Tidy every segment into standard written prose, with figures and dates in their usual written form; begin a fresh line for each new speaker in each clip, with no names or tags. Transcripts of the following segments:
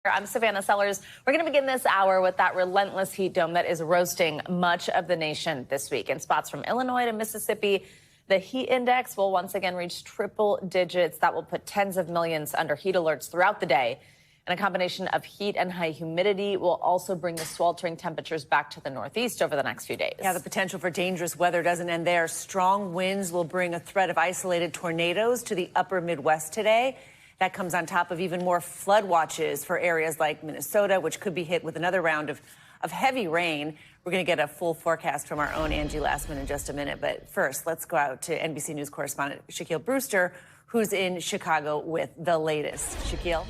I'm Savannah Sellers. We're going to begin this hour with that relentless heat dome that is roasting much of the nation this week. In spots from Illinois to Mississippi, the heat index will once again reach triple digits. That will put tens of millions under heat alerts throughout the day. And a combination of heat and high humidity will also bring the sweltering temperatures back to the Northeast over the next few days.
Yeah, the potential for dangerous weather doesn't end there. Strong winds will bring a threat of isolated tornadoes to the upper Midwest today. That comes on top of even more flood watches for areas like Minnesota, which could be hit with another round of heavy rain. We're going to get a full forecast from our own Angie Lastman in just a minute. But first, let's go out to NBC News correspondent Shaquille Brewster, who's in Chicago with the latest. Shaquille?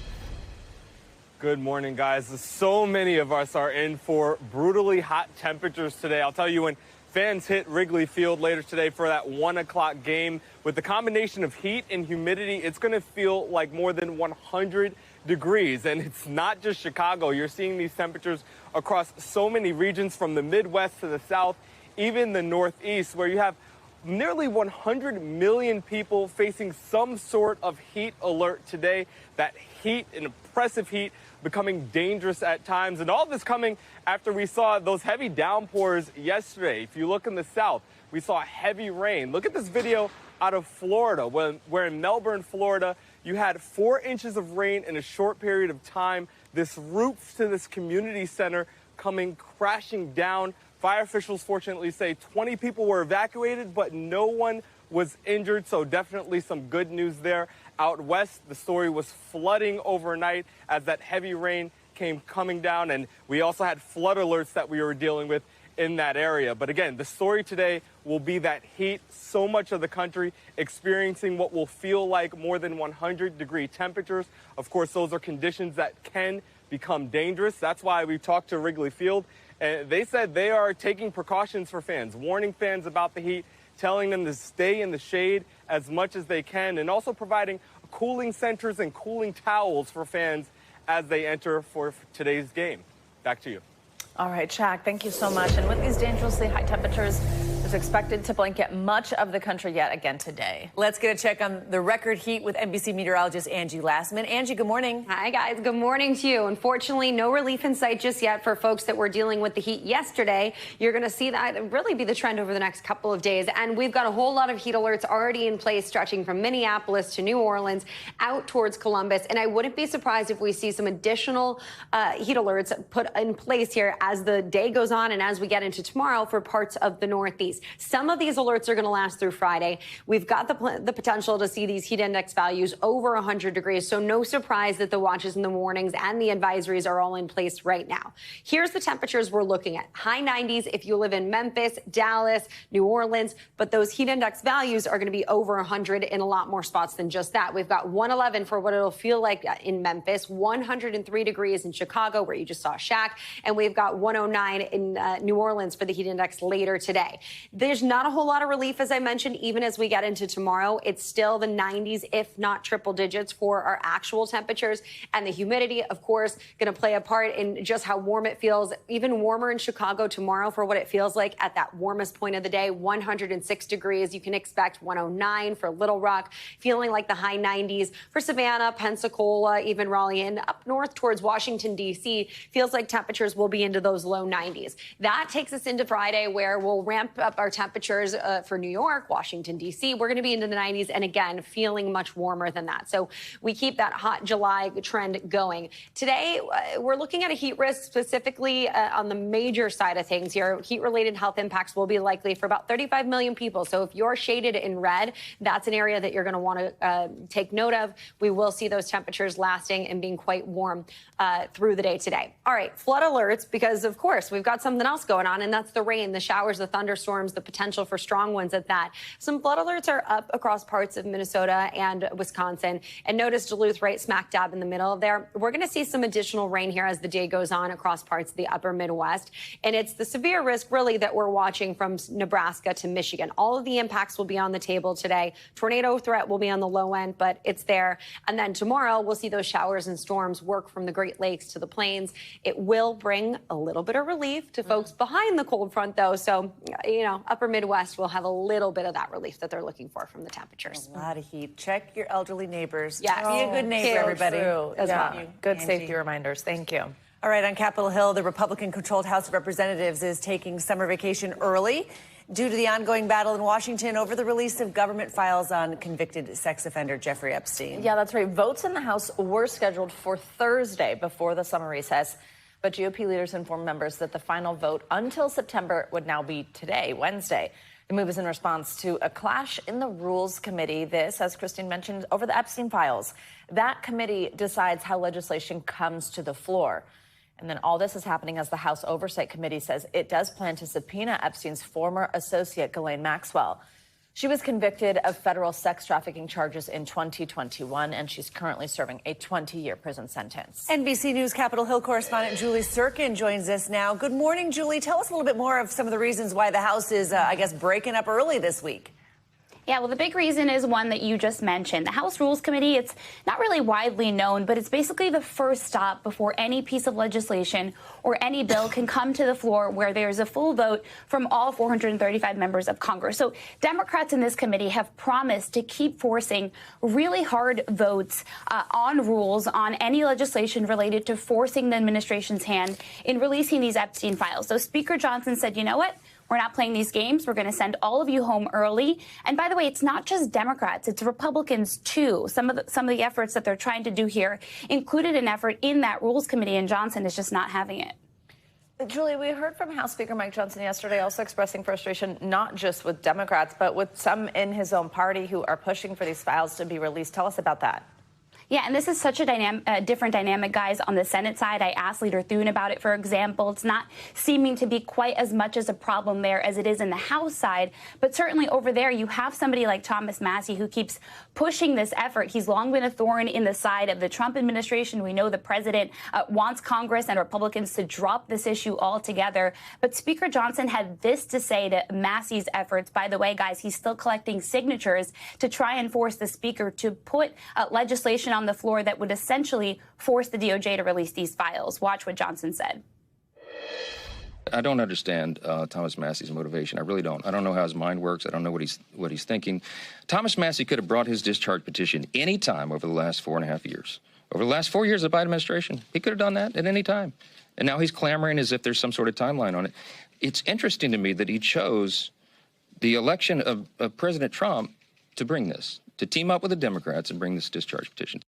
Good morning, guys. So many of us are in for brutally hot temperatures today. I'll tell you, when fans hit Wrigley Field later today for that 1 o'clock game, with the combination of heat and humidity, it's going to feel like more than 100 degrees. And it's not just Chicago. You're seeing these temperatures across so many regions, from the Midwest to the South, even the Northeast, where you have nearly 100 million people facing some sort of heat alert today. That heat, an oppressive heat, becoming dangerous at times. And all this coming after we saw those heavy downpours yesterday. If you look in the South, we saw heavy rain. Look at this video out of Florida, where in Melbourne, Florida, you had 4 inches of rain in a short period of time. This roof to this community center coming crashing down. Fire officials fortunately say 20 people were evacuated, but no one was injured, so definitely some good news there. Out west, the story was flooding overnight as that heavy rain came coming down, and we also had flood alerts that we were dealing with in that area. But again, the story today will be that heat. So much of the country experiencing what will feel like more than 100-degree temperatures. Of course, those are conditions that can become dangerous. That's why we talked to Wrigley Field, and they said they are taking precautions for fans, warning fans about the heat, telling them to stay in the shade as much as they can, and also providing cooling centers and cooling towels for fans as they enter for today's game. Back to you.
All right, Shaq, thank you so much. And with these dangerously high temperatures, it's expected to blanket much of the country yet again today.
Let's get a check on the record heat with NBC meteorologist Angie Lastman. Angie, good morning.
Hi, guys. Good morning to you. Unfortunately, no relief in sight just yet for folks that were dealing with the heat yesterday. You're going to see that really be the trend over the next couple of days. And we've got a whole lot of heat alerts already in place, stretching from Minneapolis to New Orleans out towards Columbus. And I wouldn't be surprised if we see some additional heat alerts put in place here as the day goes on and as we get into tomorrow for parts of the Northeast. Some of these alerts are going to last through Friday. We've got the potential to see these heat index values over 100 degrees. So no surprise that the watches in the mornings and the advisories are all in place right now. Here's the temperatures we're looking at. High 90s if you live in Memphis, Dallas, New Orleans. But those heat index values are going to be over 100 in a lot more spots than just that. We've got 111 for what it'll feel like in Memphis, 103 degrees in Chicago, where you just saw Shaq, and we've got 109 in New Orleans for the heat index later today. There's not a whole lot of relief, as I mentioned, even as we get into tomorrow. It's still the 90s, if not triple digits, for our actual temperatures. And the humidity, of course, going to play a part in just how warm it feels. Even warmer in Chicago tomorrow for what it feels like at that warmest point of the day, 106 degrees. You can expect 109 for Little Rock, feeling like the high 90s for Savannah, Pensacola, even Raleigh, and up north towards Washington, D.C. Feels like temperatures will be into those low 90s. That takes us into Friday, where we'll ramp up our temperatures for New York, Washington, D.C. We're going to be into the 90s, and again, feeling much warmer than that. So we keep that hot July trend going. Today, we're looking at a heat risk specifically on the major side of things here. Heat-related health impacts will be likely for about 35 million people. So if you're shaded in red, that's an area that you're going to want to take note of. We will see those temperatures lasting and being quite warm through the day today. All right, flood alerts, because, of course, we've got something else going on, and that's the rain, the showers, the thunderstorms, the potential for strong winds at that. Some flood alerts are up across parts of Minnesota and Wisconsin. And notice Duluth right smack dab in the middle of there. We're going to see some additional rain here as the day goes on across parts of the upper Midwest. And it's the severe risk, really, that we're watching from Nebraska to Michigan. All of the impacts will be on the table today. Tornado threat will be on the low end, but it's there. And then tomorrow, we'll see those showers and storms work from the Great Lakes to the plains. It will bring a little bit of relief to folks behind the cold front, though. So, you know, upper Midwest will have a little bit of that relief that they're looking for from the temperatures.
A lot of heat. Check your elderly neighbors.
Yes.
Be a good neighbor, everybody.
Good safety reminders. Thank you.
All right, on Capitol Hill, the Republican-controlled House of Representatives is taking summer vacation early due to the ongoing battle in Washington over the release of government files on convicted sex offender Jeffrey Epstein.
Yeah, that's right. Votes in the House were scheduled for Thursday before the summer recess, but GOP leaders informed members that the final vote until September would now be today, Wednesday. The move is in response to a clash in the Rules Committee. This, as Christine mentioned, over the Epstein files. That committee decides how legislation comes to the floor. And then all this is happening as the House Oversight Committee says it does plan to subpoena Epstein's former associate, Ghislaine Maxwell. She was convicted of federal sex trafficking charges in 2021, and she's currently serving a 20-year prison sentence.
NBC News Capitol Hill correspondent Julie Sirkin joins us now. Good morning, Julie. Tell us a little bit more of some of the reasons why the House is, I guess, breaking up early this week.
Yeah, well, the big reason is one that you just mentioned. The House Rules Committee, it's not really widely known, but it's basically the first stop before any piece of legislation or any bill can come to the floor where there's a full vote from all 435 members of Congress. So Democrats in this committee have promised to keep forcing really hard votes on rules on any legislation related to forcing the administration's hand in releasing these Epstein files. So Speaker Johnson said, you know what? We're not playing these games. We're going to send all of you home early. And by the way, it's not just Democrats, it's Republicans too. Some of the efforts that they're trying to do here included an effort in that Rules Committee, and Johnson is just not having it.
Julie, we heard from House Speaker Mike Johnson yesterday also expressing frustration not just with Democrats, but with some in his own party who are pushing for these files to be released. Tell us about that.
Yeah, and this is such a different dynamic, guys. On the Senate side, I asked Leader Thune about it, for example. It's not seeming to be quite as much as a problem there as it is in the House side. But certainly over there, you have somebody like Thomas Massie who keeps pushing this effort. He's long been a thorn in the side of the Trump administration. We know the president wants Congress and Republicans to drop this issue altogether. But Speaker Johnson had this to say to Massie's efforts. By the way, guys, he's still collecting signatures to try and force the speaker to put legislation on the floor that would essentially force the DOJ to release these files. Watch what Johnson said.
I don't understand Thomas Massie's motivation. I really don't. I don't know how his mind works. I don't know what he's thinking. Thomas Massie could have brought his discharge petition any time over the last 4.5 years. Over the last 4 years of the Biden administration, he could have done that at any time. And now he's clamoring as if there's some sort of timeline on it. It's interesting to me that he chose the election of President Trump to bring this, to team up with the Democrats and bring this discharge petition.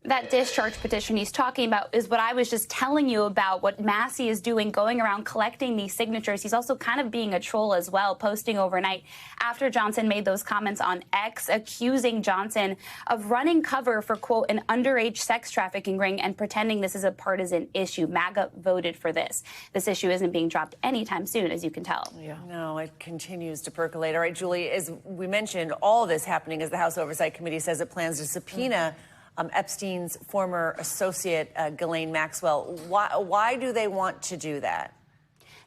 That discharge petition he's talking about is what I was just telling you about, what Massie is doing, going around collecting these signatures. He's also kind of being a troll as well, posting overnight after Johnson made those comments on X, accusing Johnson of running cover for, quote, an underage sex trafficking ring and pretending this is a partisan issue. MAGA voted for this. This issue isn't being dropped anytime soon, as you can tell.
Yeah. No, it continues to percolate. All right, Julie, as we mentioned, all this happening as the House Oversight Committee says it plans to subpoena Epstein's former associate, Ghislaine Maxwell. Why do they want to do that?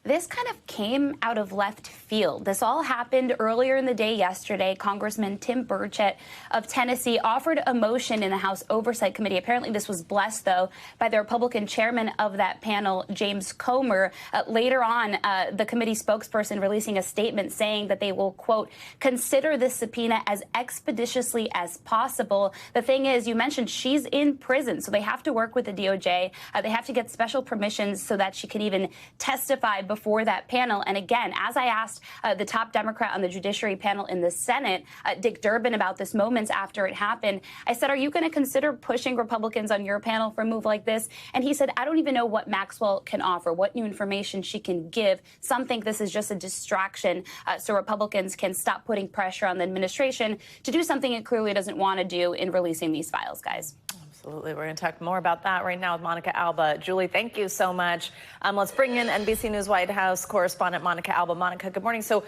This kind of came out of left field. This all happened earlier in the day yesterday. Congressman Tim Burchett of Tennessee offered a motion in the House Oversight Committee. Apparently this was blessed, though, by the Republican chairman of that panel, James Comer. Later on, the committee spokesperson releasing a statement saying that they will, quote, consider this subpoena as expeditiously as possible. The thing is, you mentioned she's in prison, so they have to work with the DOJ. They have to get special permissions so that she can even testify before that panel. And again, as I asked the top Democrat on the Judiciary panel in the Senate, Dick Durbin, about this moments after it happened, I said, are you going to consider pushing Republicans on your panel for a move like this? And he said, I don't even know what Maxwell can offer, what new information she can give. Some think this is just a distraction so Republicans can stop putting pressure on the administration to do something it clearly doesn't want to do in releasing these files, guys.
Absolutely. We're going to talk more about that right now with Monica Alba. Julie, thank you so much. Let's bring in NBC News White House correspondent Monica Alba. Monica, good morning. So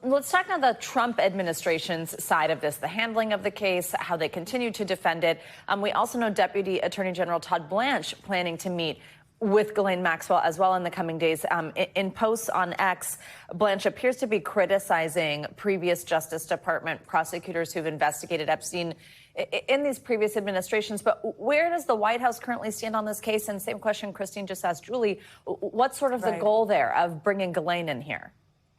let's talk now the Trump administration's side of this, the handling of the case, how they continue to defend it. We also know Deputy Attorney General Todd Blanche planning to meet with Ghislaine Maxwell as well in the coming days. In posts on X, Blanche appears to be criticizing previous Justice Department prosecutors who've investigated Epstein in these previous administrations. But where does the White House currently stand on this case? And same question Christine just asked Julie. What's sort of the goal there of bringing Ghislaine in here?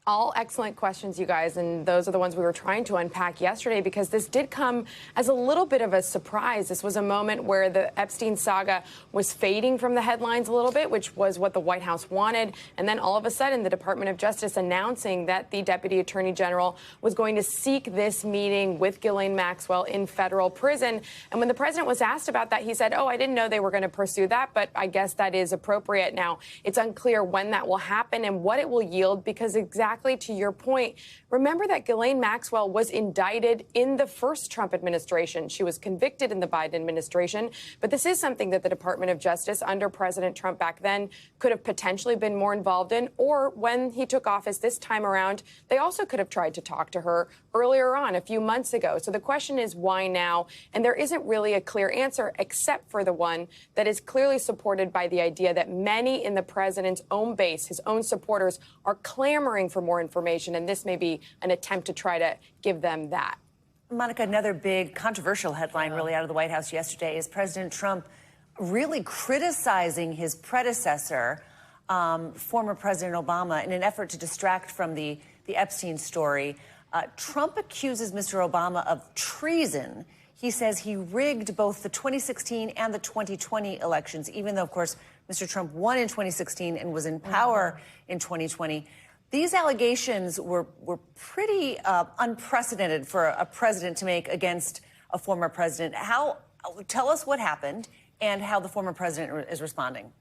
All excellent questions, you guys, and those are the ones we were trying to unpack yesterday because this did come as a little bit of a surprise. This was a moment where the Epstein saga was fading from the headlines a little bit, which was what the White House wanted, and then all of a sudden the Department of Justice announcing that the Deputy Attorney General was going to seek this meeting with Ghislaine Maxwell in federal prison. And when the president was asked about that, he said, I didn't know they were going to pursue that, but I guess that is appropriate. Now, it's unclear when that will happen and what it will yield because exactly to your point, remember that Ghislaine Maxwell was indicted in the first Trump administration. She was convicted in the Biden administration. But this is something that the Department of Justice under President Trump back then could have potentially been more involved in. Or when he took office this time around, they also could have tried to talk to her earlier on, a few months ago. So the question is, why now? And there isn't really a clear answer, except for the one that is clearly supported by the idea that many in the president's own base, his own supporters, are clamoring for more information. And this may be an attempt to try to give them that.
Monica, another big controversial headline really out of the White House yesterday is President Trump really criticizing his predecessor, former President Obama, in an effort to distract from the Epstein story. Trump accuses Mr. Obama of treason. He says he rigged both the 2016 and the 2020 elections, even though, of course, Mr. Trump won in 2016 and was in power in 2020. These allegations were pretty unprecedented for a president to make against a former president. Tell us what happened and how the former president is responding.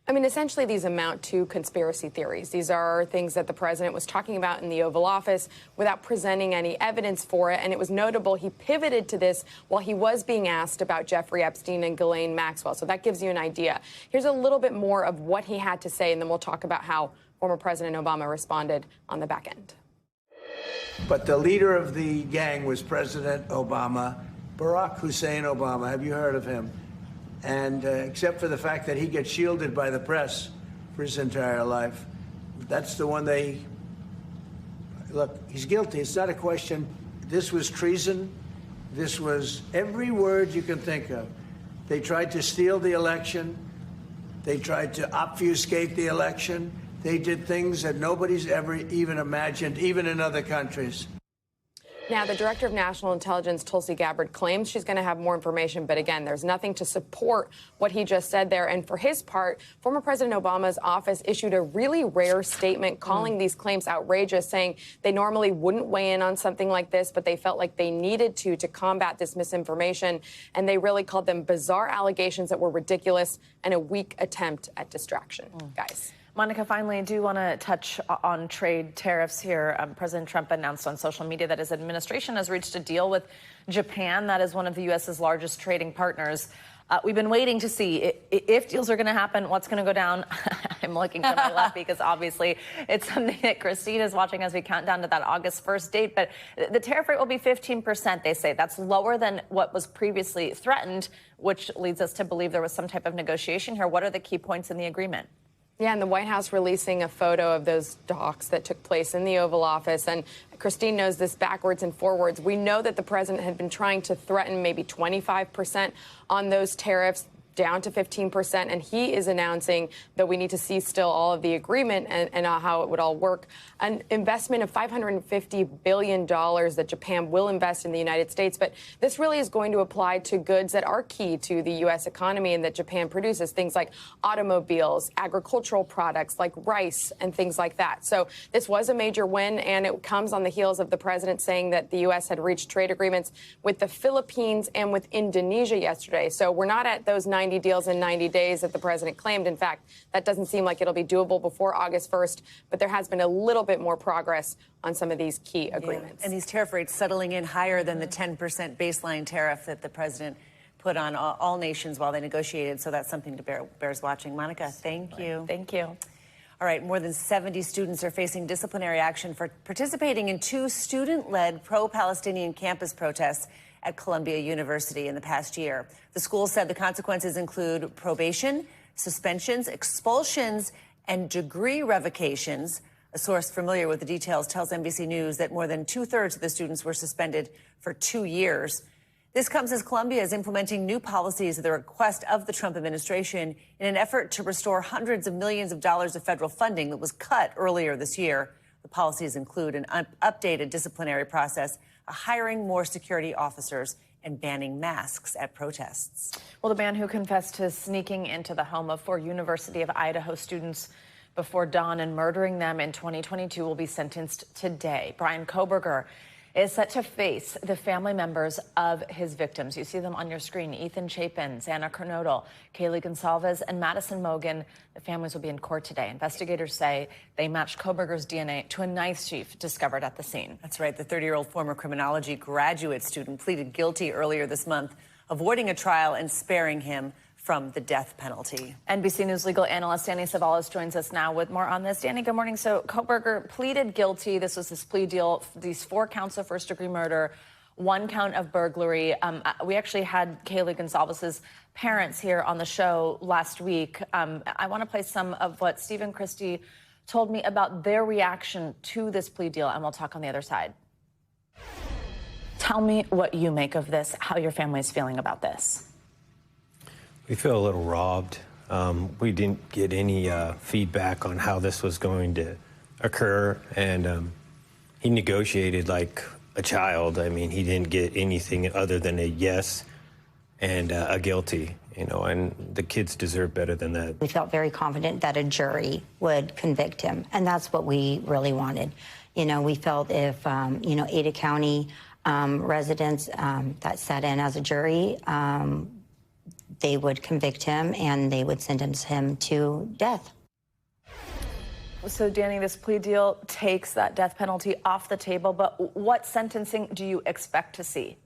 I mean, essentially, these amount to conspiracy theories. These are things that the president was talking about in the Oval Office without presenting any evidence for it. And it was notable he pivoted to this while he was being asked about Jeffrey Epstein and Ghislaine Maxwell. So that gives you an idea. Here's a little bit more of what he had to say, and then we'll talk about how former President Obama responded on the back end.
But the leader of the gang was President Obama, Barack Hussein Obama. Have you heard of him? And except for the fact that he gets shielded by the press for his entire life, that's the one look, he's guilty. It's not a question. This was treason. This was every word you can think of. They tried to steal the election. They tried to obfuscate the election. They did things that nobody's ever even imagined, even in other countries.
Now, the Director of National Intelligence, Tulsi Gabbard, claims she's going to have more information. But again, there's nothing to support what he just said there. And for his part, former President Obama's office issued a really rare statement calling these claims outrageous, saying they normally wouldn't weigh in on something like this, but they felt like they needed to combat this misinformation. And they really called them bizarre allegations that were ridiculous and a weak attempt at distraction. Guys.
Monica, finally, I do want to touch on trade tariffs here. President Trump announced on social media that his administration has reached a deal with Japan. That is one of the U.S.'s largest trading partners. We've been waiting to see if deals are going to happen, what's going to go down. I'm looking to my left because obviously it's something that Christine is watching as we count down to that August 1st date. But the tariff rate will be 15%, they say. That's lower than what was previously threatened, which leads us to believe there was some type of negotiation here. What are the key points in the agreement?
Yeah, and the White House releasing a photo of those talks that took place in the Oval Office. And Christine knows this backwards and forwards. We know that the president had been trying to threaten maybe 25% on those tariffs, down to 15%, and he is announcing that we need to see still all of the agreement and how it would all work. An investment of $550 billion that Japan will invest in the United States, but this really is going to apply to goods that are key to the U.S. economy and that Japan produces, things like automobiles, agricultural products like rice and things like that. So this was a major win, and it comes on the heels of the president saying that the U.S. had reached trade agreements with the Philippines and with Indonesia yesterday. So we're not at those 90 deals in 90 days that the president claimed. In fact, that doesn't seem like it'll be doable before August 1st, but there has been a little bit more progress on some of these key agreements.
Yeah. And these tariff rates settling in higher than the 10% baseline tariff that the president put on all nations while they negotiated. So that's something to bears watching. Monica, thank you.
Thank you.
All right, more than 70 students are facing disciplinary action for participating in 2 student-led pro-Palestinian campus protests at Columbia University in the past year. The school said the consequences include probation, suspensions, expulsions, and degree revocations. A source familiar with the details tells NBC News that more than 2/3 of the students were suspended for 2 years. This comes as Columbia is implementing new policies at the request of the Trump administration in an effort to restore hundreds of millions of dollars of federal funding that was cut earlier this year. The policies include an updated disciplinary process, hiring more security officers, and banning masks at protests.
Well, the man who confessed to sneaking into the home of 4 University of Idaho students before dawn and murdering them in 2022 will be sentenced today. Bryan Kohberger is set to face the family members of his victims. You see them on your screen: Ethan Chapin, Xana Kernodle, Kaylee Gonsalves, and Madison Mogen. The families will be in court today. Investigators say they matched Kohberger's DNA to a knife sheath discovered at the scene.
That's right. The 30-year-old former criminology graduate student pleaded guilty earlier this month, avoiding a trial and sparing him from the death penalty.
NBC News legal analyst Danny Ceballos joins us now with more on this. Danny, good morning. So Kohberger pleaded guilty. This was his plea deal. These 4 counts of first-degree murder, 1 count of burglary. We actually had Kaylee Gonsalves' parents here on the show last week. I want to play some of what Stephen Christie told me about their reaction to this plea deal, and we'll talk on the other side. Tell me what you make of this, how your family is feeling about this.
We feel a little robbed. We didn't get any feedback on how this was going to occur, and he negotiated like a child. I mean, he didn't get anything other than a yes and a guilty, you know, and the kids deserve better than that.
We felt very confident that a jury would convict him, and that's what we really wanted. You know, we felt if, you know, Ada County residents that sat in as a jury, they would convict him and they would sentence him to death.
So, Danny, this plea deal takes that death penalty off the table, but what sentencing do you expect to see?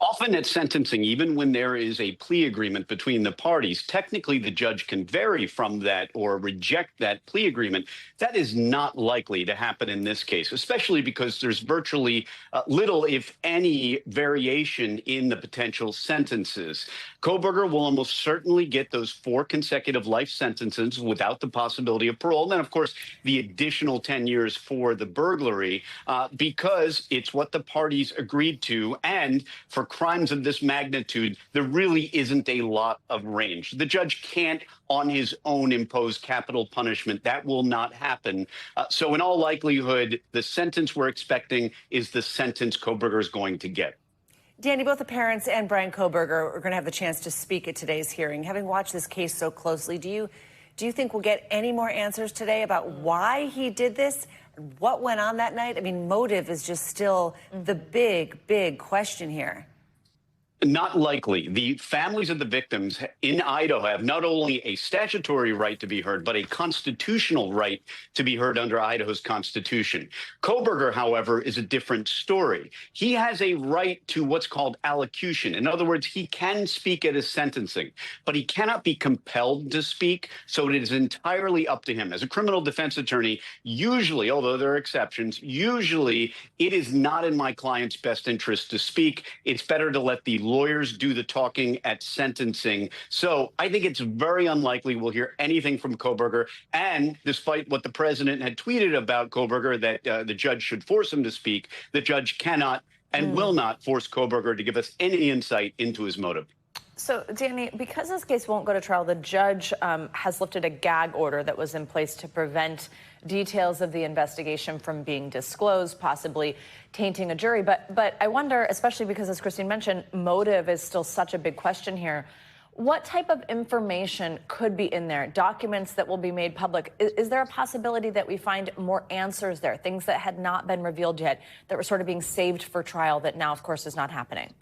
Often at sentencing, even when there is a plea agreement between the parties, technically the judge can vary from that or reject that plea agreement. That is not likely to happen in this case, especially because there's virtually little, if any, variation in the potential sentences. Kohberger will almost certainly get those 4 consecutive life sentences without the possibility of parole. And then, of course, the additional 10 years for the burglary, because it's what the parties agreed to. And for crimes of this magnitude, there really isn't a lot of range. The judge can't on his own impose capital punishment. That will not happen. So in all likelihood, the sentence we're expecting is the sentence Kohberger is going to get.
Danny, both the parents and Bryan Kohberger are going to have the chance to speak at today's hearing. Having watched this case so closely, do you think we'll get any more answers today about why he did this and what went on that night? I mean, motive is just still the big question here.
Not likely. The families of the victims in Idaho have not only a statutory right to be heard, but a constitutional right to be heard under Idaho's constitution. Kohberger, however, is a different story. He has a right to what's called allocution. In other words, he can speak at his sentencing, but he cannot be compelled to speak, so it is entirely up to him. As a criminal defense attorney, usually, although there are exceptions, usually it is not in my client's best interest to speak. It's better to let the lawyers do the talking at sentencing. So I think it's very unlikely we'll hear anything from Kohberger. And despite what the president had tweeted about Kohberger, that the judge should force him to speak, the judge cannot and will not force Kohberger to give us any insight into his motive.
So, Danny, because this case won't go to trial, the judge has lifted a gag order that was in place to prevent details of the investigation from being disclosed, possibly tainting a jury. But I wonder, especially because, as Christine mentioned, motive is still such a big question here. What type of information could be in there? Documents that will be made public? Is there a possibility that we find more answers there, things that had not been revealed yet, that were sort of being saved for trial that now, of course, is not happening?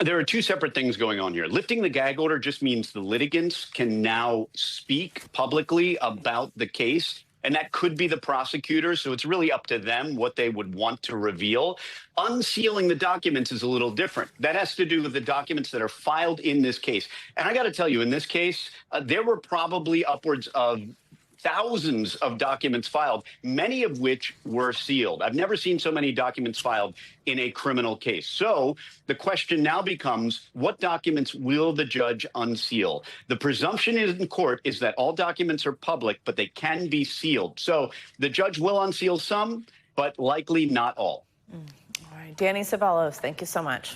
There are 2 separate things going on here. Lifting the gag order just means the litigants can now speak publicly about the case, and that could be the prosecutor. So it's really up to them what they would want to reveal. Unsealing the documents is a little different. That has to do with the documents that are filed in this case. And I got to tell you, in this case, there were probably upwards of thousands of documents filed, many of which were sealed. I've never seen so many documents filed in a criminal case. So the question now becomes, what documents will the judge unseal? The presumption in court is that all documents are public, but they can be sealed. So the judge will unseal some, but likely not all.
All right, Danny Ceballos, thank you so much.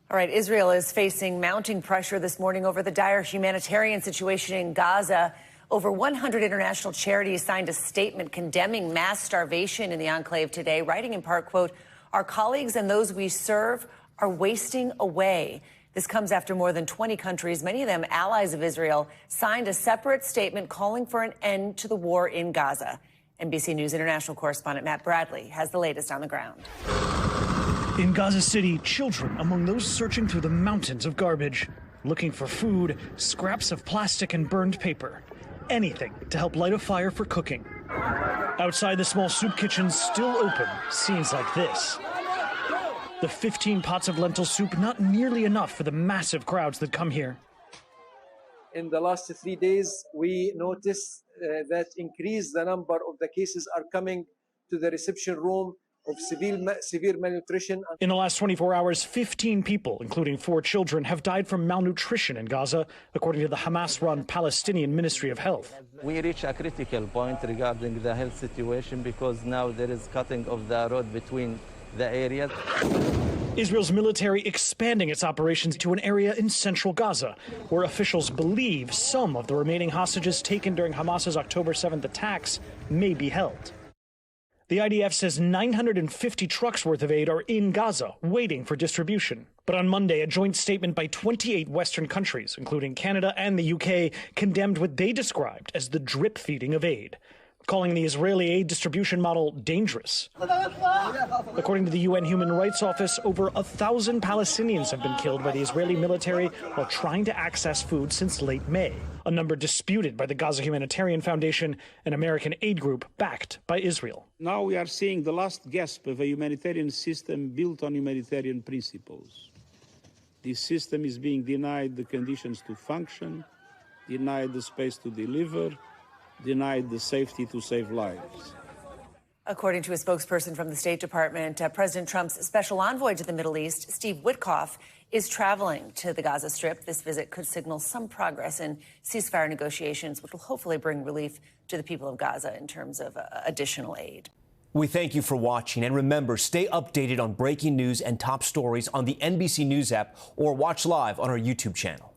All right, Israel is facing mounting pressure this morning over the dire humanitarian situation in Gaza. Over 100 international charities signed a statement condemning mass starvation in the enclave today, writing in part, quote, "Our colleagues and those we serve are wasting away." This comes after more than 20 countries, many of them allies of Israel, signed a separate statement calling for an end to the war in Gaza. NBC News international correspondent Matt Bradley has the latest on the ground.
In Gaza City, children among those searching through the mountains of garbage, looking for food, scraps of plastic and burned paper, anything to help light a fire for cooking. Outside, the small soup kitchens still open, scenes like this. The 15 pots of lentil soup not nearly enough for the massive crowds that come here.
In the last 3 days, we noticed that increased the number of the cases are coming to the reception room of severe malnutrition.
In the last 24 hours, 15 people, including 4 children, have died from malnutrition in Gaza, according to the Hamas-run Palestinian Ministry of Health.
We reach a critical point regarding the health situation because now there is cutting of the road between the areas.
Israel's military expanding its operations to an area in central Gaza, where officials believe some of the remaining hostages taken during Hamas's October 7th attacks may be held. The IDF says 950 trucks worth of aid are in Gaza, waiting for distribution. But on Monday, a joint statement by 28 Western countries, including Canada and the UK, condemned what they described as the drip feeding of aid, calling the Israeli aid distribution model dangerous. According to the UN Human Rights Office, over 1,000 Palestinians have been killed by the Israeli military while trying to access food since late May, a number disputed by the Gaza Humanitarian Foundation, an American aid group backed by Israel.
Now we are seeing the last gasp of a humanitarian system built on humanitarian principles. This system is being denied the conditions to function, denied the space to deliver, denied the safety to save lives.
According to a spokesperson from the State Department, President Trump's special envoy to the Middle East, Steve Witkoff, is traveling to the Gaza Strip. This visit could signal some progress in ceasefire negotiations, which will hopefully bring relief to the people of Gaza in terms of additional aid.
We thank you for watching. And remember, stay updated on breaking news and top stories on the NBC News app or watch live on our YouTube channel.